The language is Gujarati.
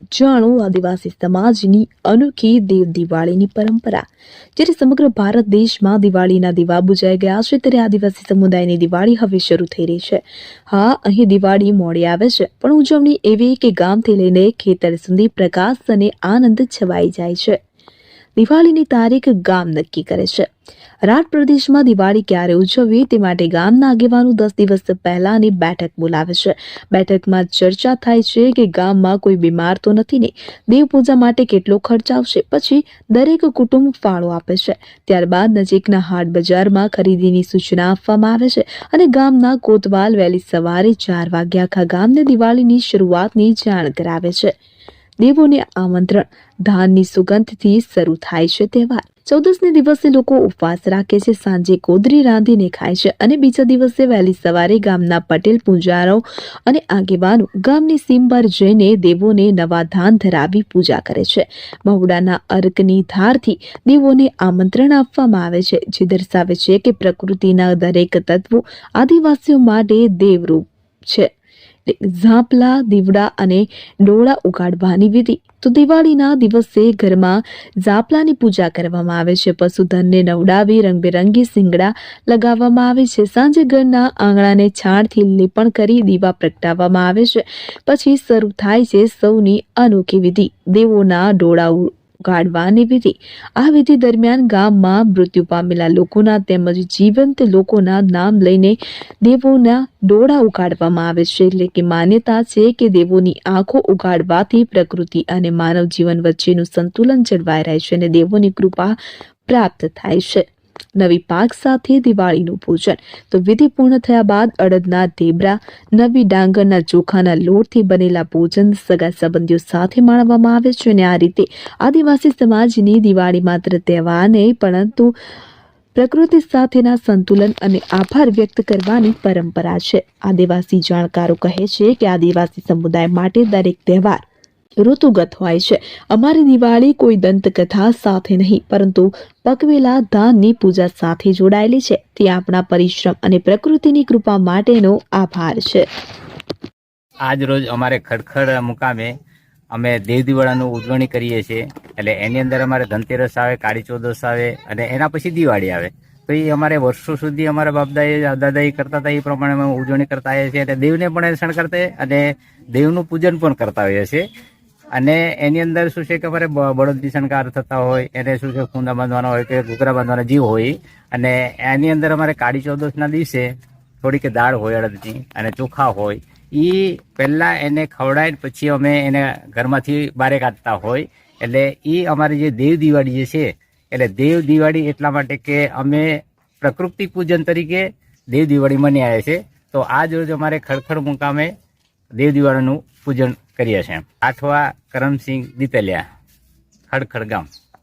જાણો આદિવાસી સમાજની અનોખી દેવ દિવાળીની પરંપરા। જ્યારે સમગ્ર ભારત દેશમાં દિવાળીના દીવા બુજાઈ ગયા છે, ત્યારે આદિવાસી સમુદાયની દિવાળી હવે શરૂ થઈ રહી છે। હા, અહીં દિવાળી મોડી આવે છે, પણ ઉજવણી એવી કે ગામથી લઈને ખેતર સુધી પ્રકાશ અને આનંદ છવાઈ જાય છે। દિવાળીની તારીખ ગામ નક્કી કરે છે। રાઠ પ્રદેશમાં દિવાળી ક્યારે ઉજવવી તે માટે ગામના આગેવાનો 10 દિવસ પહેલાની બેઠક બોલાવે છે। બેઠકમાં ચર્ચા થાય છે કે ગામમાં કોઈ બીમાર તો નથી ને, દેવ પૂજા માટે કેટલો ખર્ચ આવશે। પછી દરેક કુટુંબ ફાળો આપે છે। ત્યારબાદ નજીકના હાટ બજારમાં ખરીદીની સૂચના આપવામાં આવે છે અને ગામના કોતવાલ વહેલી સવારે 4 વાગ્યા આખા ગામને દિવાળીની શરૂઆતની જાણ કરાવે છે। દેવોને આમંત્રણ, ધાનની સુગંધથી શરૂ થાય છે તહેવાર। 14ને દિવસે લોકો ઉપવાસ રાખે છે, સાંજે કોદરી રાંધીને ખાય છે અને બીજા દિવસે વહેલી સવારે ગામના પટેલ, પૂજારીઓ અને આગેવાનો ગામની સીમ પર જઈને દેવોને નવા ધાન ધરાવી પૂજા કરે છે। મહુડાના અર્કની ધારથી દેવોને આમંત્રણ આપવામાં આવે છે, જે દર્શાવે છે કે પ્રકૃતિના દરેક તત્વો આદિવાસીઓ માટે દેવરૂપ છે। ઝાંપલા, દીવડા અને ડોળા ઉગાડવાની વિધિ। તો દિવાળીના દિવસે ઘરમાં ઝાંપલાની પૂજા કરવામાં આવે છે, પશુધનને નવડાવી રંગબેરંગી શિંગડા લગાવવામાં આવે છે। સાંજે ઘરના આંગણાને છાણથી લીપણ કરી દીવા પ્રગટાવવામાં આવે છે। પછી શરૂ થાય છે સૌની અનોખી વિધિ, દેવોના ડોળા ઉગાડવાની વિધિ। આ વિધિ દરમિયાન ગામમાં મૃત્યુ પામેલા લોકોના તેમજ જીવંત લોકોના નામ લઈને દેવોના ડોળા ઉગાડવામાં આવે છે। એટલે કે માન્યતા છે કે દેવોની આંખો ઉગાડવાથી પ્રકૃતિ અને માનવ જીવન વચ્ચેનું સંતુલન જળવાઈ રહે છે અને દેવોની કૃપા પ્રાપ્ત થાય છે। નવી પાક સાથે દિવાળીનું પૂજન। તો વિધિ પૂર્ણ થયા બાદ અડદના ઢેબરા, નવી ડાંગરના ચોખાના લોટથી બનેલા ભોજન સગા સંબંધીઓ સાથે માણવામાં આવે છે અને આ રીતે આદિવાસી સમાજની દિવાળી માત્ર તહેવાર નહીં, પરંતુ પ્રકૃતિ સાથેના સંતુલન અને આભાર વ્યક્ત કરવાની પરંપરા છે। આદિવાસી જાણકારો કહે છે કે આદિવાસી સમુદાય માટે દરેક તહેવાર ઋતુગત હોય છે। અમારી દિવાળી કોઈ દંતકથા સાથે નહીં, પરંતુ પકવેલા ધાનની પૂજા સાથે જોડાયેલી છે। તે આપણા પરિશ્રમ અને પ્રકૃતિની કૃપા માટેનો આભાર છે। આજ રોજ અમારે ખડખડ મુકામે અમે દેવ દિવાળીનું ઉજવણી કરીએ છીએ। એટલે એની અંદર અમારે ધનતેરસ આવે, કાળી ચૌદસ આવે અને એના પછી દિવાળી આવે। તો એ અમારે વર્ષો સુધી અમારા દાદાએ કરતા હતા, એ પ્રમાણે અમે ઉજવણી કરતા આવીએ છીએ અને દેવને પણ શણગારતા અને દેવનું પૂજન પણ કરતા હોઈએ છીએ। અને એની અંદર શું છે કે અમારે બળદની શણગાર થતા હોય, એને શું છે ખૂંદા બાંધવાના હોય કે ઘૂઘરા બાંધવાના જીવ હોય। અને એની અંદર અમારે કાળી ચૌદસના દિવસે થોડીક દાળ હોય અડદની અને ચોખા હોય, એ પહેલાં એને ખવડાવીને પછી અમે એને ઘરમાંથી બહાર કાઢતા હોય। એટલે એ અમારી જે દેવ દિવાળી જે છે, એટલે દેવ દિવાળી એટલા માટે કે અમે પ્રકૃતિ પૂજન તરીકે દેવ દિવાળી મની આવે છે। તો આજ રોજ અમારે ખડખડ મુકામે દેવ દિવાળીનું પૂજન કરીએ છીએ। આઠવા કરમસિંહ દીતલિયા, ખડખડ ગામ।